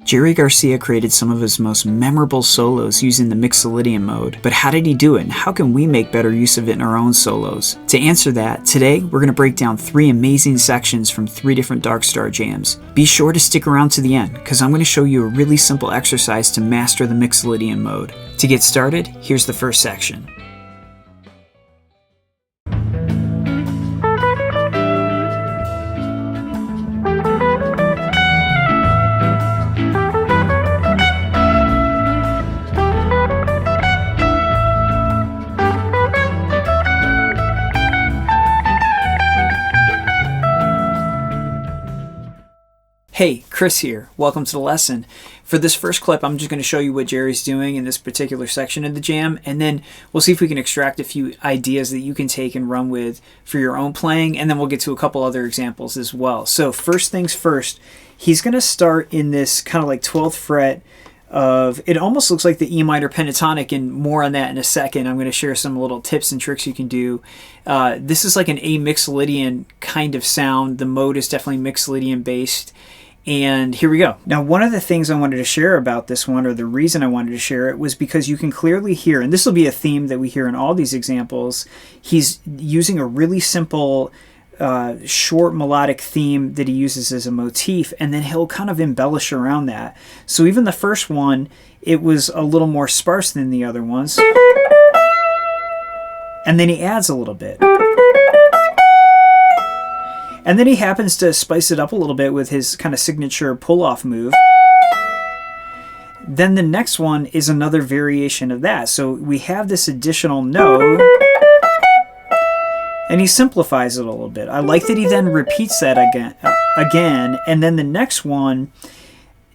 Jerry Garcia created some of his most memorable solos using the Mixolydian mode, but how did he do it and how can we make better use of it in our own solos? To answer that, today we're going to break down 3 amazing sections from 3 different Dark Star jams. Be sure to stick around to the end, because I'm going to show you a really simple exercise to master the Mixolydian mode. To get started, here's the first section. Hey, Chris here. Welcome to the lesson. For this first clip, I'm just going to show you what Jerry's doing in this particular section of the jam, and then we'll see if we can extract a few ideas that you can take and run with for your own playing, and then we'll get to a couple other examples as well. So first things first, he's going to start in this kind of like 12th fret of, it almost looks like the E minor pentatonic, and more on that in a second. I'm going to share some little tips and tricks you can do. This is like an A Mixolydian kind of sound. The mode is definitely Mixolydian based. And here we go. Now, one of the things I wanted to share about this one, or the reason I wanted to share it, was because you can clearly hear, and this will be a theme that we hear in all these examples, he's using a really simple, short melodic theme that he uses as a motif, and then he'll kind of embellish around that. So even the first one, it was a little more sparse than the other ones. And then he adds a little bit. And then he happens to spice it up a little bit with his kind of signature pull-off move. Then the next one is another variation of that. So we have this additional note, and he simplifies it a little bit. I like that he then repeats that again, and then the next one,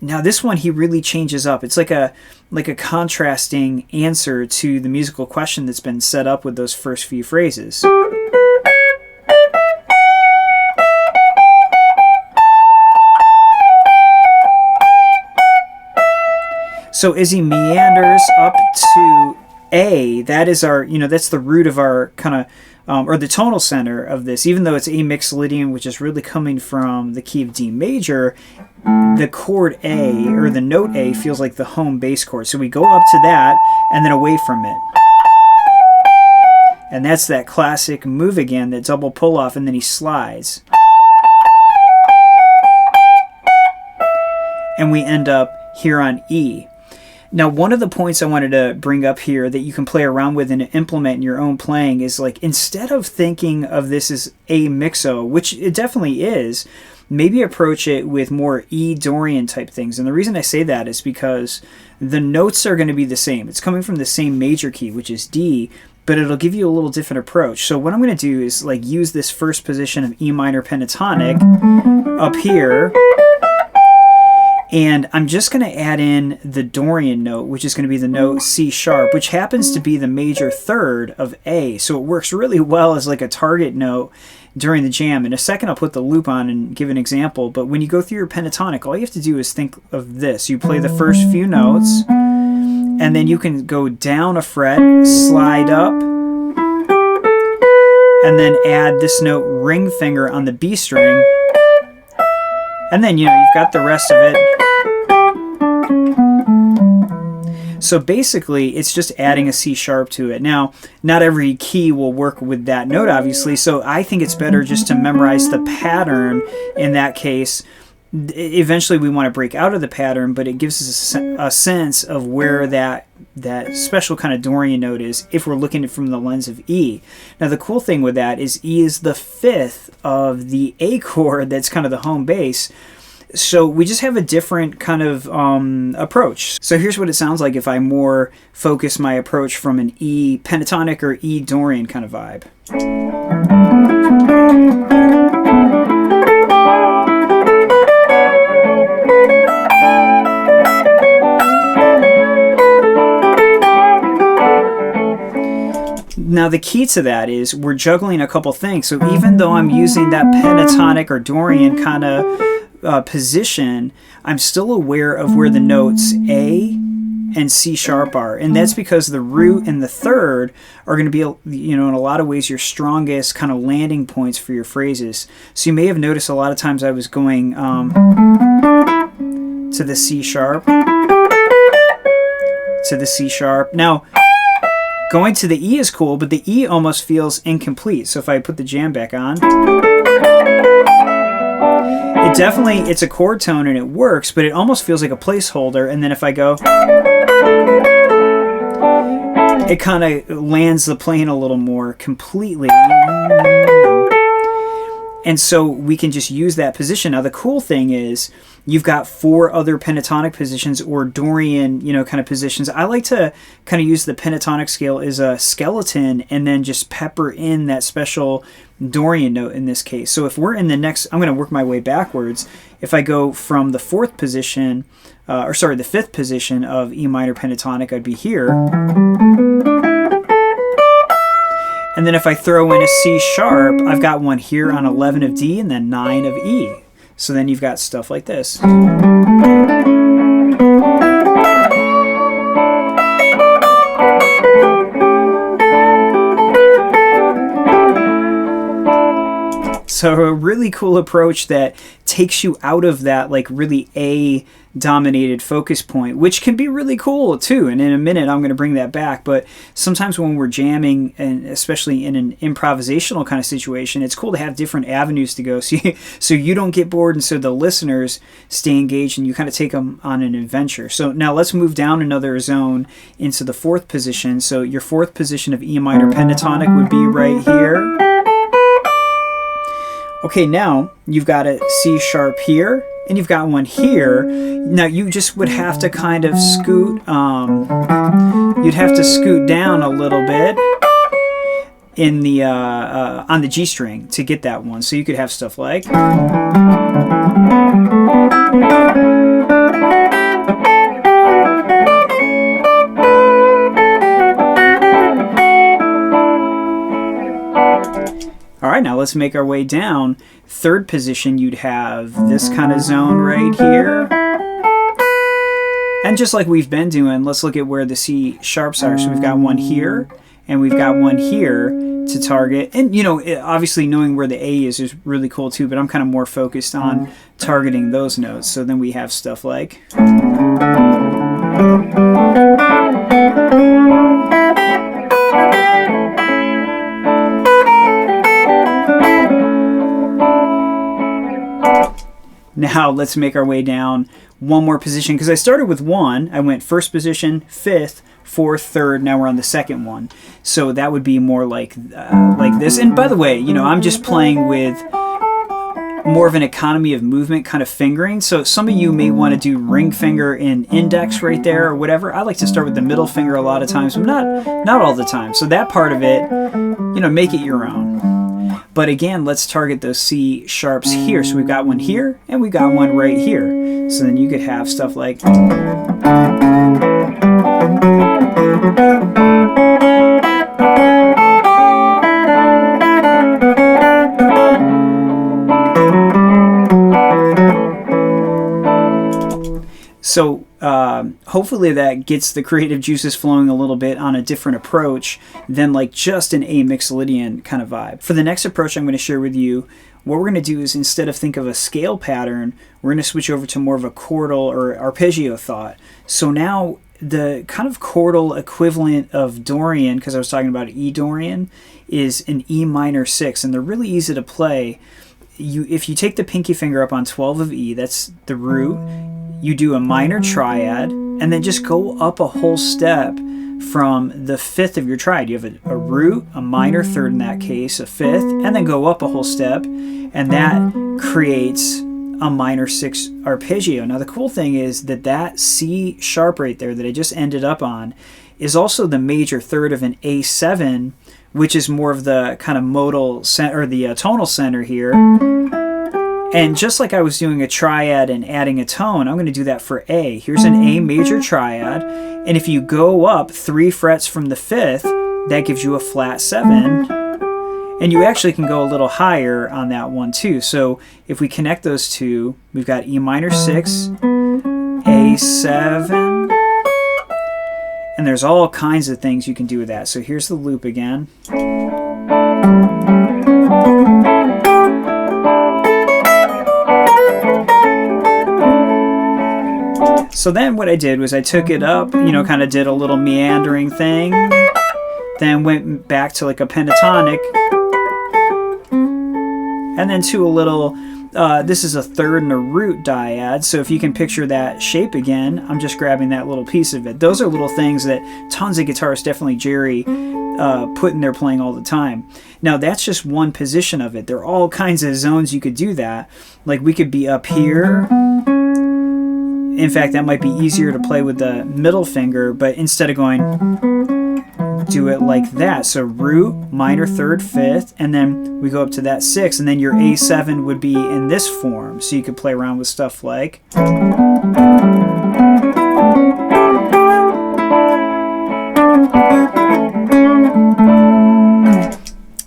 now this one he really changes up. It's like a contrasting answer to the musical question that's been set up with those first few phrases. So as he meanders up to A, that is our, that's the root of our kind of, or the tonal center of this. Even though it's A Mixolydian, which is really coming from the key of D major, the chord A, or the note A, feels like the home bass chord. So we go up to that and then away from it. And that's that classic move again, that double pull off, and then he slides. And we end up here on E. Now, one of the points I wanted to bring up here that you can play around with and implement in your own playing is, like, instead of thinking of this as A Mixo, which it definitely is, maybe approach it with more E Dorian type things. And the reason I say that is because the notes are going to be the same. It's coming from the same major key, which is D, but it'll give you a little different approach. So what I'm going to do is, like, use this first position of E minor pentatonic up here, and I'm just going to add in the Dorian note, which is going to be the note C sharp, which happens to be the major third of A. So it works really well as like a target note during the jam. In a second, I'll put the loop on and give an example. But when you go through your pentatonic, all you have to do is think of this. You play the first few notes, and then you can go down a fret, slide up, and then add this note ring finger on the B string. And then, you've got the rest of it. So basically, it's just adding a C sharp to it. Now, not every key will work with that note, obviously, so I think it's better just to memorize the pattern in that case. Eventually, we want to break out of the pattern, but it gives us a sense of where that special kind of Dorian note is if we're looking at it from the lens of E. Now, the cool thing with that is E is the 5th of the A chord that's kind of the home bass. So we just have a different kind of approach. So here's what it sounds like if I more focus my approach from an E pentatonic or E Dorian kind of vibe. Now the key to that is we're juggling a couple things. So even though I'm using that pentatonic or Dorian kind of position, I'm still aware of where the notes A and C sharp are. And that's because the root and the third are going to be, in a lot of ways, your strongest kind of landing points for your phrases. So you may have noticed a lot of times I was going to the C sharp, to the C sharp. Now, going to the E is cool, but the E almost feels incomplete. So if I put the jam back on, it definitely, it's a chord tone and it works, but it almost feels like a placeholder. And then if I go, it kind of lands the plane a little more completely. And so we can just use that position. Now the cool thing is you've got 4 other pentatonic positions or Dorian, you know, kind of positions. I like to kind of use the pentatonic scale as a skeleton and then just pepper in that special Dorian note in this case. So if we're in the next, I'm going to work my way backwards. If I go from the 4th position, the 5th position of E minor pentatonic, I'd be here. And then if I throw in a C sharp, I've got one here on 11 of D and then 9 of E. So then you've got stuff like this. So a really cool approach that takes you out of that like really A dominated focus point, which can be really cool too. And in a minute, I'm going to bring that back. But sometimes when we're jamming, and especially in an improvisational kind of situation, it's cool to have different avenues to go so you don't get bored and so the listeners stay engaged and you kind of take them on an adventure. So now let's move down another zone into the 4th position. So your 4th position of E minor pentatonic would be right here. Okay, now you've got a C sharp here, and you've got one here. Now you just would have to kind of scoot, you'd have to scoot down a little bit in the on the G string to get that one. So you could have stuff like. All right, now let's make our way down. 3rd position, you'd have this kind of zone right here. And just like we've been doing, let's look at where the C sharps are. So we've got one here, and we've got one here to target. And, you know, obviously knowing where the A is really cool too, but I'm kind of more focused on targeting those notes. So then we have stuff like. Now let's make our way down one more position, because I started with 1. I went 1st position, 5th, 4th, 3rd. Now we're on the 2nd one. So that would be more like this. And by the way, you know, I'm just playing with more of an economy of movement kind of fingering. So some of you may want to do ring finger and index right there or whatever. I like to start with the middle finger a lot of times, but not all the time. So that part of it, you know, make it your own. But again, let's target those C sharps here. So we've got one here, and we've got one right here. So then you could have stuff like. So hopefully that gets the creative juices flowing a little bit on a different approach than like just an A Mixolydian kind of vibe. For the next approach I'm going to share with you, what we're going to do is instead of think of a scale pattern, we're going to switch over to more of a chordal or arpeggio thought. So now the kind of chordal equivalent of Dorian, because I was talking about E Dorian, is an E minor 6, and they're really easy to play. If you take the pinky finger up on 12 of E, that's the root, you do a minor triad, and then just go up a whole step from the 5th of your triad. You have a root, a minor 3rd in that case, a 5th, and then go up a whole step, and that creates a minor 6 arpeggio. Now the cool thing is that C sharp right there that I just ended up on is also the major 3rd of an A7, which is more of the kind of modal center, or the tonal center here. And just like I was doing a triad and adding a tone, I'm going to do that for A. Here's an A major triad, and if you go up 3 frets from the 5th, that gives you a flat 7. And you actually can go a little higher on that one too. So if we connect those two, we've got E minor 6, A7, and there's all kinds of things you can do with that. So here's the loop again. So then what I did was I took it up, you know, kind of did a little meandering thing, then went back to like a pentatonic, and then to a little, this is a third and a root dyad, so if you can picture that shape again, I'm just grabbing that little piece of it. Those are little things that tons of guitarists, definitely Jerry, put in their playing all the time. Now that's just one position of it. There are all kinds of zones you could do that. Like we could be up here. In fact, that might be easier to play with the middle finger, but instead of going, do it like that. So root, minor, third, fifth, and then we go up to that sixth, and then your A7 would be in this form. So you could play around with stuff like.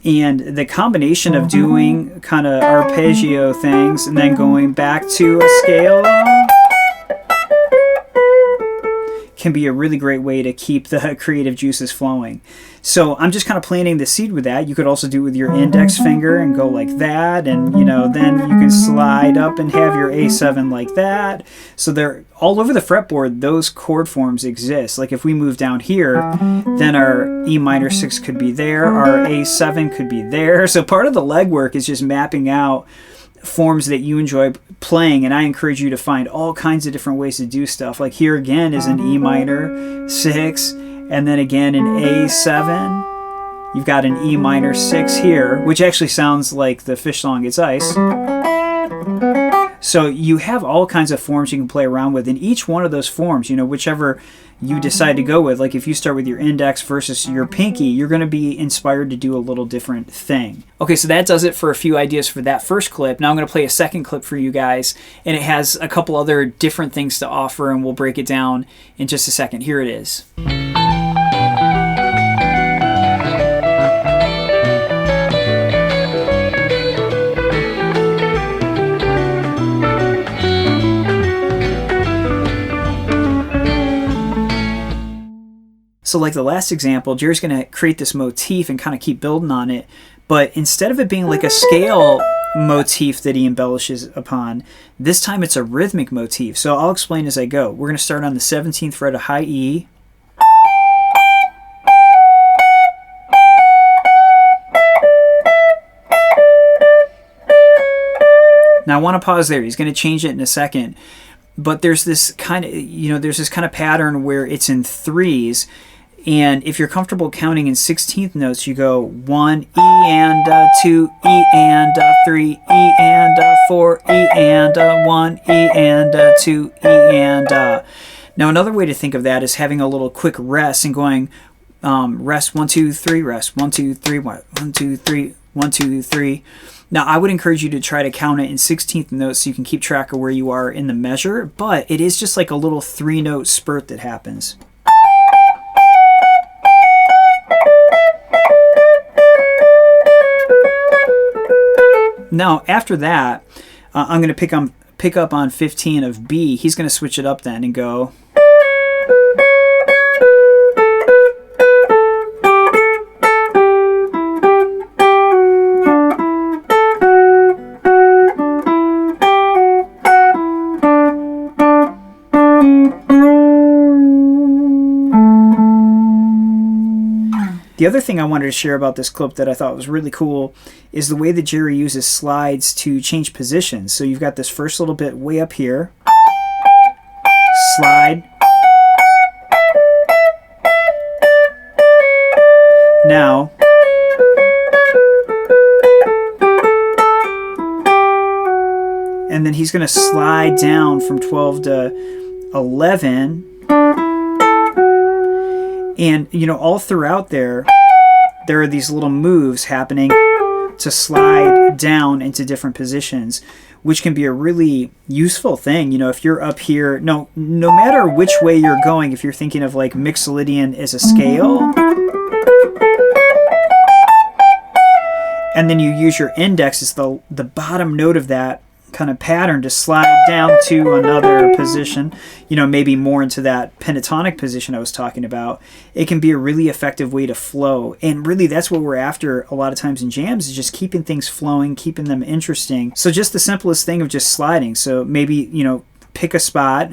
And the combination of doing kind of arpeggio things and then going back to a scale can be a really great way to keep the creative juices flowing. So I'm just kind of planting the seed with that. You could also do it with your index finger and go like that, and you know, then you can slide up and have your A7 like that. So they're all over the fretboard. Those chord forms exist. Like if we move down here, then our E minor 6 could be there, our A7 could be there. So part of the legwork is just mapping out forms that you enjoy playing, and I encourage you to find all kinds of different ways to do stuff. Like here again is an E minor 6, and then again an A7. You've got an E minor 6 here, which actually sounds like the fish song It's Ice. So you have all kinds of forms you can play around with, and each one of those forms, you know, whichever you decide to go with, like if you start with your index versus your pinky, you're going to be inspired to do a little different thing. Okay, so that does it for a few ideas for that first clip. Now I'm going to play a second clip for you guys, and it has a couple other different things to offer, and we'll break it down in just a second. Here it is. So like the last example, Jerry's going to create this motif and kind of keep building on it, but instead of it being like a scale motif that he embellishes upon, this time it's a rhythmic motif. So I'll explain as I go. We're going to start on the 17th fret of high E. Now I want to pause there. He's going to change it in a second, but there's this kind of, you know, there's this kind of pattern where it's in threes. And if you're comfortable counting in 16th notes, you go 1 E and 2 E and 3 E and 4 E and 1 E and 2 E and. Now another way to think of that is having a little quick rest and going rest 1 2 3 rest 1 2 3 1 2 3 1 2 3. Now I would encourage you to try to count it in 16th notes so you can keep track of where you are in the measure, but it is just like a little 3-note spurt that happens. Now, after that, I'm going to pick up on 15 of B. He's going to switch it up then and go. The other thing I wanted to share about this clip that I thought was really cool is the way that Jerry uses slides to change positions. So you've got this first little bit way up here, slide, now, and then he's going to slide down from 12 to 11. And, you know, all throughout there are these little moves happening to slide down into different positions, which can be a really useful thing. You know, if you're up here, no matter which way you're going, if you're thinking of like Mixolydian as a scale, and then you use your index as the bottom note of that kind of pattern to slide down to another position, you know, maybe more into that pentatonic position I was talking about, it can be a really effective way to flow. And really that's what we're after a lot of times in jams, is just keeping things flowing, keeping them interesting. So just the simplest thing of just sliding. So maybe, you know, pick a spot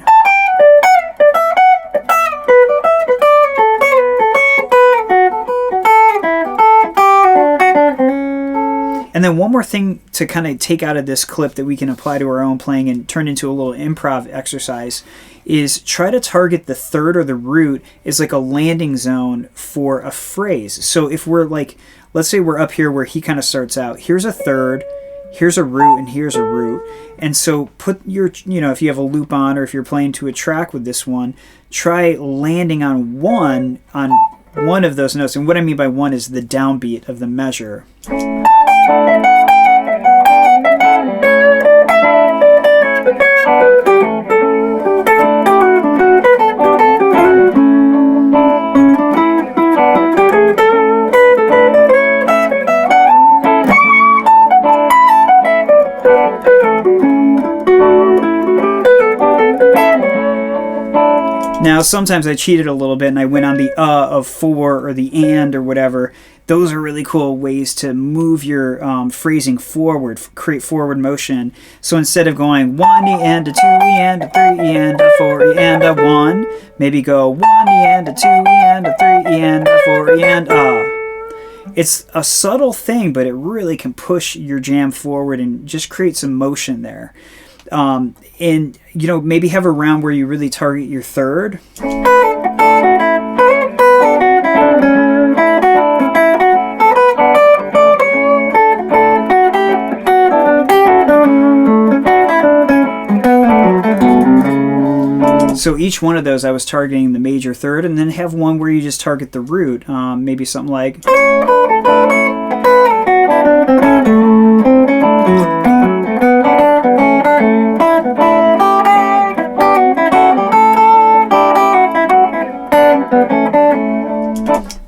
And then one more thing to kind of take out of this clip that we can apply to our own playing and turn into a little improv exercise is try to target the third or the root as like a landing zone for a phrase. So if we're like, let's say we're up here where he kind of starts out, here's a third, here's a root, and here's a root. And so put your, you know, if you have a loop on or if you're playing to a track with this one, try landing on one of those notes. And what I mean by one is the downbeat of the measure. Now, sometimes I cheated a little bit and I went on the of four or the and or whatever. Those are really cool ways to move your phrasing forward, create forward motion. So instead of going 1 E and a 2 E and a 3 E and a 4 E and a 1, maybe go 1 E and a 2 E and a 3 E and a 4 E and a. It's a subtle thing, but it really can push your jam forward and just create some motion there. And, you know, maybe have a round where you really target your third. So each one of those I was targeting the major third, and then have one where you just target the root. Maybe something like...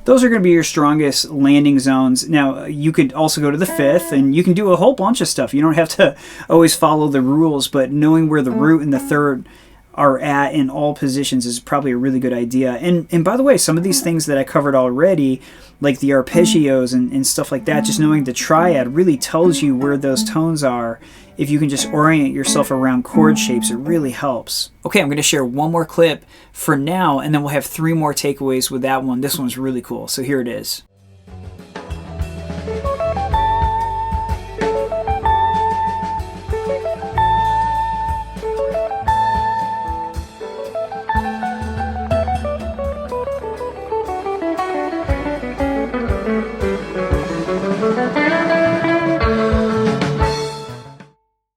Those are going to be your strongest landing zones. Now, you could also go to the fifth, and you can do a whole bunch of stuff. You don't have to always follow the rules, but knowing where the root and the third are at in all positions is probably a really good idea. And by the way, some of these things that I covered already, like the arpeggios and stuff like that, just knowing the triad really tells you where those tones are. If you can just orient yourself around chord shapes, it really helps. Okay, I'm going to share one more clip for now, and then we'll have 3 more takeaways with that one. This one's really cool, so here it is.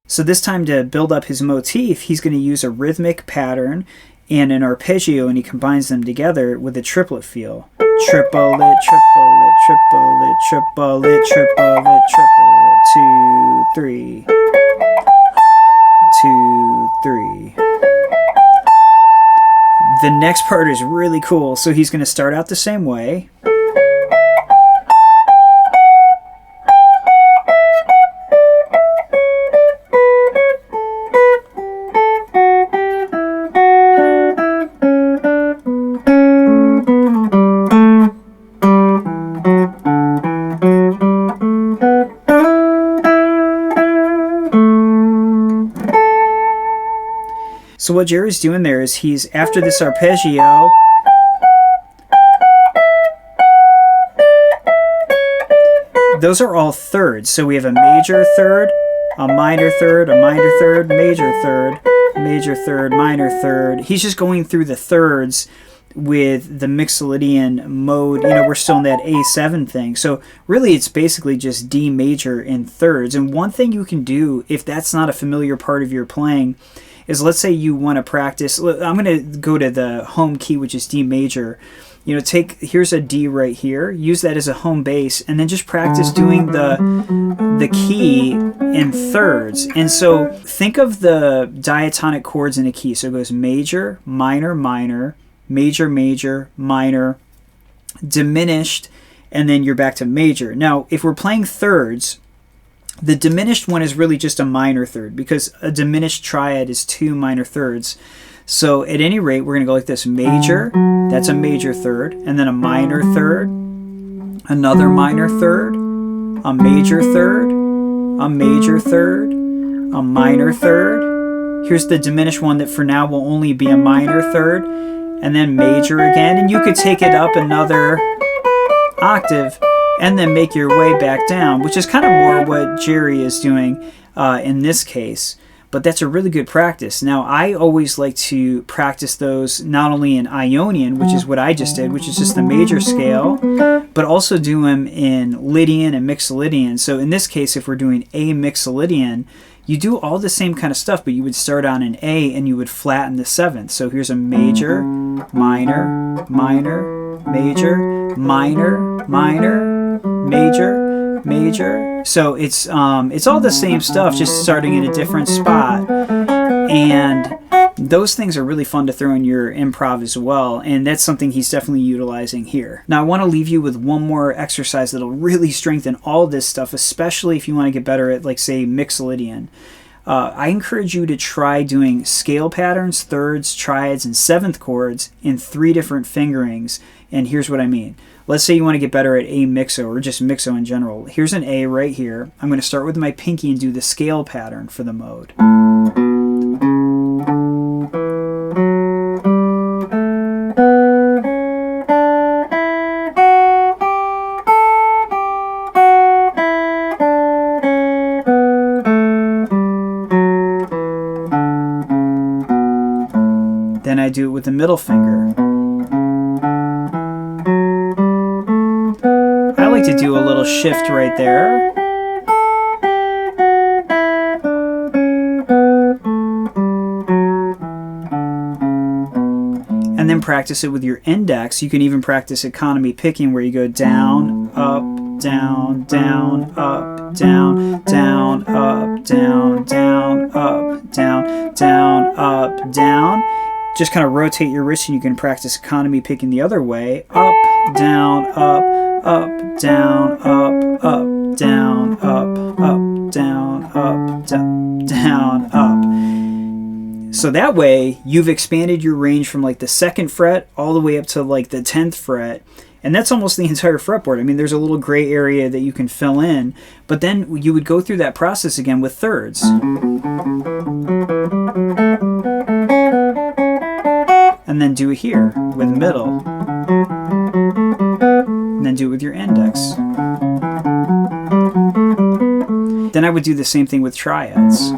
So this time, to build up his motif, he's going to use a rhythmic pattern and an arpeggio, and he combines them together with a triplet feel. Triplet, triplet, triplet, triplet, triplet, triplet, 2, 3, 2, 3. The next part is really cool. So he's going to start out the same way. So what Jerry's doing there is he's, after this arpeggio, those are all thirds. So we have a major third, a minor third, a minor third, major third, major third, minor third. He's just going through the thirds with the Mixolydian mode. You know, we're still in that A7 thing. So really it's basically just D major in thirds. And one thing you can do, if that's not a familiar part of your playing, is let's say you want to practice. I'm going to go to the home key, which is D major. You know, here's a D right here. Use that as a home bass, and then just practice doing the key in thirds. And so think of the diatonic chords in a key. So it goes major, minor, minor, major, major, minor, diminished, and then you're back to major. Now, if we're playing thirds, the diminished one is really just a minor third, because a diminished triad is 2 minor thirds. So at any rate, we're going to go like this. Major, that's a major third, and then a minor third, another minor third, a major third, a major third, a minor third. Here's the diminished one that for now will only be a minor third, and then major again. And you could take it up another octave and then make your way back down, which is kind of more what Jerry is doing in this case. But that's a really good practice. Now, I always like to practice those not only in Ionian, which is what I just did, which is just the major scale, but also do them in Lydian and Mixolydian. So in this case, if we're doing A Mixolydian, you do all the same kind of stuff, but you would start on an A and you would flatten the seventh. So here's a major, minor, minor, major, minor, minor, major, major. So it's all the same stuff, just starting in a different spot. And those things are really fun to throw in your improv as well, and that's something he's definitely utilizing here. Now I want to leave you with one more exercise that'll really strengthen all this stuff, especially if you want to get better at, like, say, Mixolydian. I encourage you to try doing scale patterns, thirds, triads, and seventh chords in 3 different fingerings, and here's what I mean. Let's say you want to get better at A Mixo, or just Mixo in general. Here's an A right here. I'm going to start with my pinky and do the scale pattern for the mode. Then I do it with the middle finger. I like to do a little shift right there. And then practice it with your index. You can even practice economy picking, where you go down, up, down, down, up, down, down, up, down, down, up, down, down, up, down. Just kind of rotate your wrist and you can practice economy picking the other way. Up, down, up, down, up, down, up, down, up, down, up. So that way you've expanded your range from like the 2nd fret all the way up to like the 10th fret. And that's almost the entire fretboard. I mean, there's a little gray area that you can fill in, but then you would go through that process again with thirds. And then do it here with middle. And then do it with your index. Then I would do the same thing with triads.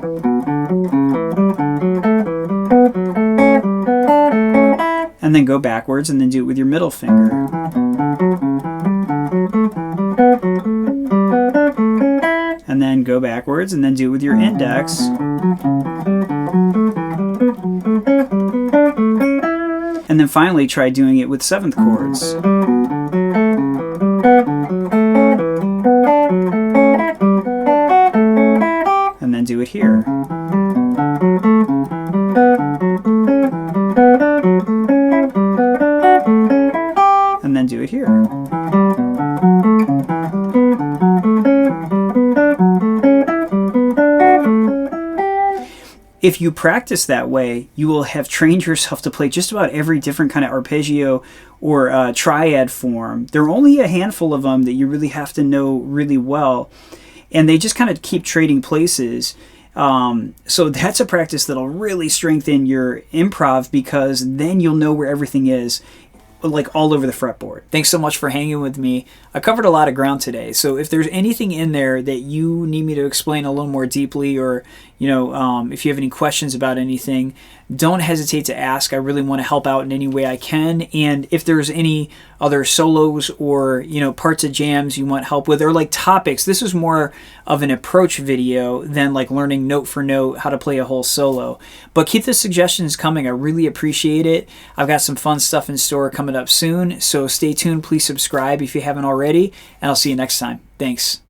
And then go backwards and then do it with your middle finger. And then go backwards and then do it with your index. And then finally try doing it with 7th chords. And then do it here. And then do it here. If you practice that way, you will have trained yourself to play just about every different kind of arpeggio or triad form. There are only a handful of them that you really have to know really well, and they just kind of keep trading places. So that's a practice that'll really strengthen your improv, because then you'll know where everything is, like all over the fretboard. Thanks so much for hanging with me. I covered a lot of ground today, so if there's anything in there that you need me to explain a little more deeply, or if you have any questions about anything, don't hesitate to ask. I really want to help out in any way I can. And if there's any other solos or parts of jams you want help with, or like topics, this is more of an approach video than like learning note for note how to play a whole solo. But keep the suggestions coming. I really appreciate it. I've got some fun stuff in store coming up soon, so stay tuned. Please subscribe if you haven't already, and I'll see you next time. Thanks.